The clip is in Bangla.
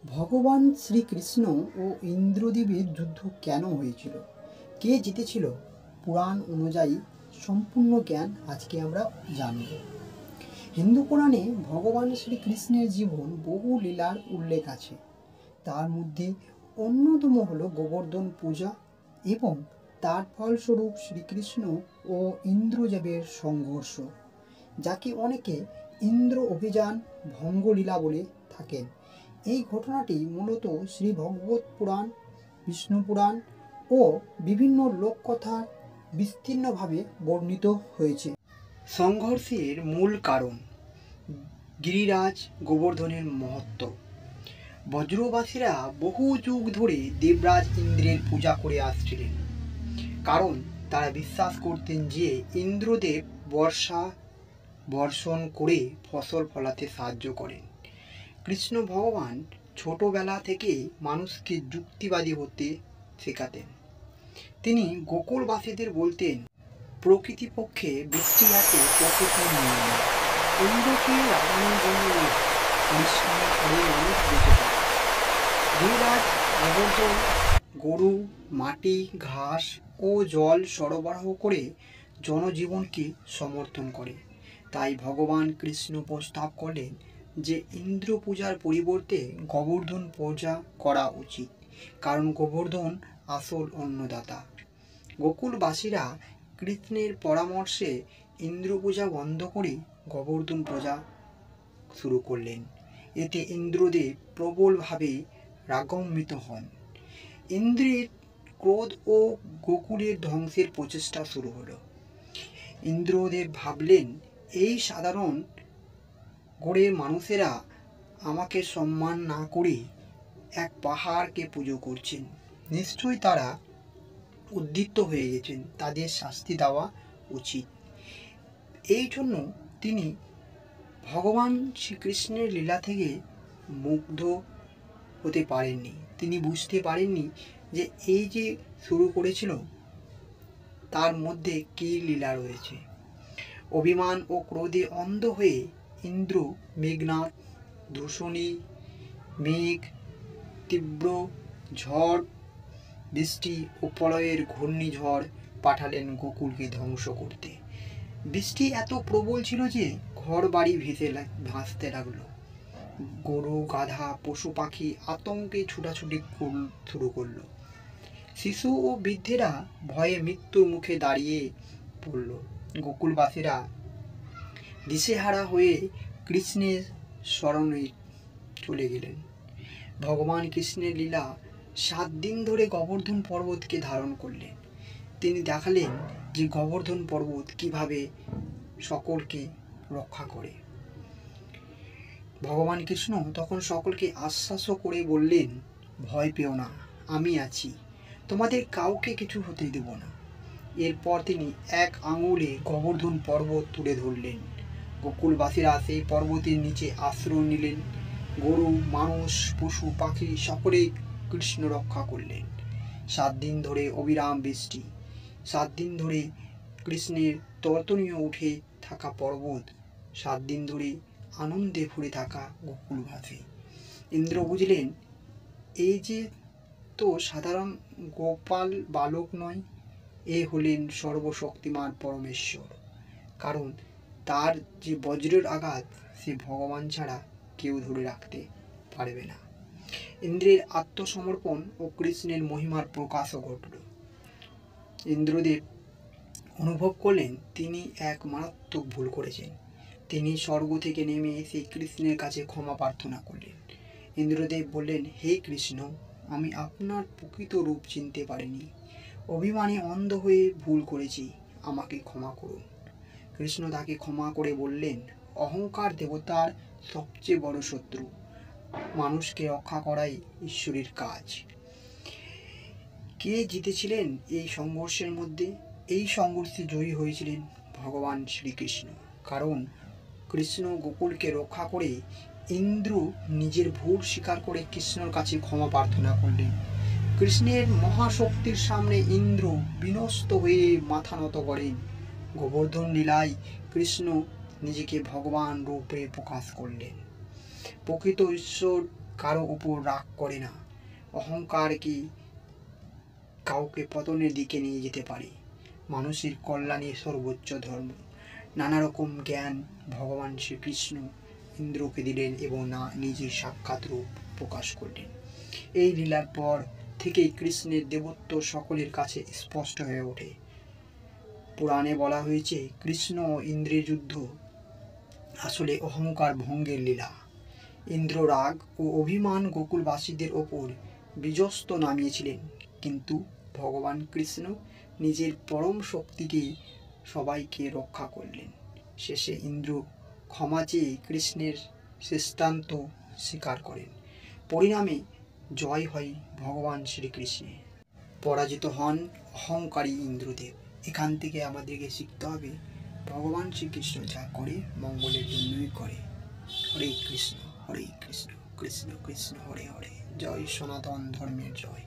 ভগবান শ্রীকৃষ্ণ ও ইন্দ্রদেবের যুদ্ধ কেন হয়েছিল, কে জিতেছিল, পুরাণ অনুযায়ী সম্পূর্ণ জ্ঞান আজকে আমরা জানব। হিন্দু পুরাণে ভগবান শ্রীকৃষ্ণের জীবন বহু লীলার উল্লেখ আছে। তার মধ্যে অন্যতম হল গোবর্ধন পূজা এবং তার ফলস্বরূপ শ্রীকৃষ্ণ ও ইন্দ্রদেবের সংঘর্ষ, যাকে অনেকে ইন্দ্র অভিযান ভঙ্গলীলা বলে থাকেন। এই ঘটনাটি মূলত শ্রী ভগবত পুরাণ, বিষ্ণু পুরাণ ও বিভিন্ন লোককথার বিস্তীর্ণভাবে বর্ণিত হয়েছে। সংঘর্ষের মূল কারণ গিরিরাজ গোবর্ধনের মহত্ব। ব্রজবাসীরা বহু যুগ ধরে দেবরাজ ইন্দ্রের পূজা করে আসছিলেন, কারণ তারা বিশ্বাস করতেন যে ইন্দ্রদেব বর্ষা বর্ষণ করে ফসল ফলাতে সাহায্য করেন। কৃষ্ণ ভগবান ছোটবেলা থেকে মানুষকে যুক্তিবাদী হতে শেখাতেন। তিনি গোকুলবাসীদের বলতেন, প্রকৃতিপক্ষে বৃষ্টি আছে প্রকৃতির নিয়ম, ইন্দ্রকে রাগানোর জন্য পরিশ্রম করে মানুষ বেঁচে থাকে। গিরিরাজ গোবর্ধন গরু, মাটি, ঘাস ও জল সরবরাহ করে জনজীবনকে সমর্থন করে। তাই ভগবান কৃষ্ণ প্রস্তাব করলেন যে ইন্দ্র পূজার পরিবর্তে গোবর্ধন পূজা করা উচিত, কারণ গোবর্ধন আসল অন্নদাতা। গোকুলবাসীরা কৃষ্ণের পরামর্শে ইন্দ্র পূজা বন্ধ করে গোবর্ধন পূজা শুরু করলেন। এতে ইন্দ্রদেব প্রবলভাবে রাগান্বিত হন। ইন্দ্রের ক্রোধ ও গোকুলের ধ্বংসের প্রচেষ্টা শুরু হলো। ইন্দ্রদেব ভাবলেন, এই সাধারণ গড়ের মানুষেরা আমাকে সম্মান না করে এক পাহাড়কে পুজো করছেন, নিশ্চয়ই তারা উদ্বিগ্ন হয়ে গেছেন, তাদের শাস্তি দেওয়া উচিত। এই জন্য তিনি ভগবান শ্রীকৃষ্ণের লীলা থেকে মুগ্ধ হতে পারেননি। তিনি বুঝতে পারেননি যে এই যে শুরু করেছিল তার মধ্যে কী লীলা রয়েছে। অভিমান ও ক্রোধে অন্ধ হয়ে ইন্দ্র মেঘনাদ, দূষণী মেঘ, তীব্র ঝড় বৃষ্টি ও প্রলয়ের ঘূর্ণিঝড় পাঠালেন গোকুলকে ধ্বংস করতে। বৃষ্টি এত প্রবল ছিল যে ঘর বাড়ি ভাসতে লাগলো। গরু, গাধা, পশু পাখি আতঙ্কে ছুটাছুটি শুরু করলো। শিশু ও বৃদ্ধেরা ভয়ে মৃত্যুর মুখে দাঁড়িয়ে পড়ল। গোকুলবাসীরা দিশেহারা হয়ে কৃষ্ণের শরণে চলে গেলেন। ভগবান কৃষ্ণের লীলা 7 দিন ধরে গোবর্ধন পর্বতকে ধারণ করলেন। তিনি দেখালেন যে গোবর্ধন পর্বত কিভাবে সকলকে রক্ষা করে। ভগবান কৃষ্ণ তখন সকলকে আশ্বাসও করে বললেন, ভয় পেও না, আমি আছি, তোমাদের কাউকে কিছু হতে দেব না। এরপর তিনি এক আঙুলে গোবর্ধন পর্বত তুলে ধরলেন। গোকুলবাসীরা সেই পর্বতের নিচে আশ্রয় নিলেন। গরু, মানুষ, পশু পাখি সকলেই কৃষ্ণ রক্ষা করলেন। 7 দিন ধরে অবিরাম বৃষ্টি, 7 দিন ধরে কৃষ্ণের তর্তনীয় উঠে থাকা পর্বত, 7 দিন ধরে আনন্দে ভরে থাকা গোকুলবাসী। ইন্দ্র বুঝলেন, এই যে তো সাধারণ গোপাল বালক নয়, এ হলেন সর্বশক্তিমান পরমেশ্বর, কারণ তার যে বজ্রের আঘাত সে ভগবান ছাড়া কেউ ধরে রাখতে পারবে না। ইন্দ্রের আত্মসমর্পণ ও কৃষ্ণের মহিমার প্রকাশও ঘটল। ইন্দ্রদেব অনুভব করলেন তিনি এক মারাত্মক ভুল করেছেন। তিনি স্বর্গ থেকে নেমে এসে কৃষ্ণের কাছে ক্ষমা প্রার্থনা করলেন। ইন্দ্রদেব বললেন, হে কৃষ্ণ, আমি আপনার প্রকৃত রূপ চিনতে পারিনি, অভিমানে অন্ধ হয়ে ভুল করেছি, আমাকে ক্ষমা করুন। কৃষ্ণ তাকে ক্ষমা করে বললেন, অহংকার দেবতার সবচেয়ে বড় শত্রু, মানুষকে রক্ষা করাই ঈশ্বরের কাজ। কে জিতেছিলেন এই সংঘর্ষের মধ্যে? এই সংঘর্ষে জয়ী হয়েছিলেন ভগবান শ্রীকৃষ্ণ, কারণ কৃষ্ণ গোকুলকে রক্ষা করে ইন্দ্র নিজের ভুল স্বীকার করে কৃষ্ণর কাছে ক্ষমা প্রার্থনা করলেন। কৃষ্ণের মহাশক্তির সামনে ইন্দ্র বিনষ্ট হয়ে মাথা নত করেন। গোবর্ধন লীলায় কৃষ্ণ নিজেকে ভগবান রূপে প্রকাশ করলেন। প্রকৃত ঈশ্বর কারো উপর রাগ করে না। অহংকার কি কাউকে পতনের দিকে নিয়ে যেতে পারে। মানুষের কল্যাণে সর্বোচ্চ ধর্ম। নানা রকম জ্ঞান ভগবান শ্রীকৃষ্ণ ইন্দ্রকে দিলেন এবং নিজের সাক্ষাৎ রূপ প্রকাশ করলেন। এই লীলার পর থেকেই কৃষ্ণের দেবত্ব সকলের কাছে স্পষ্ট হয়ে ওঠে। পুরাণে বলা হয়েছে কৃষ্ণ ও ইন্দ্রের যুদ্ধ আসলে অহংকার ভঙ্গের লীলা। ইন্দ্র রাগ ও অভিমান গোকুলবাসীদের ওপর বিজস্ত নামিয়েছিলেন, কিন্তু ভগবান কৃষ্ণ নিজের পরম শক্তিকে সবাইকে রক্ষা করলেন। শেষে ইন্দ্র ক্ষমা চেয়ে কৃষ্ণের সিদ্ধান্ত স্বীকার করেন। পরিণামে জয় হয় ভগবান শ্রীকৃষ্ণের। পরাজিত হন অহংকারী ইন্দ্রদেব। এখান থেকে আমাদেরকে শিখতে হবে ভগবান শ্রীকৃষ্ণ যা করে মঙ্গলের জন্যই করে। হরে কৃষ্ণ কৃষ্ণ কৃষ্ণ কৃষ্ণ হরে হরে। জয় সনাতন ধর্মের জয়।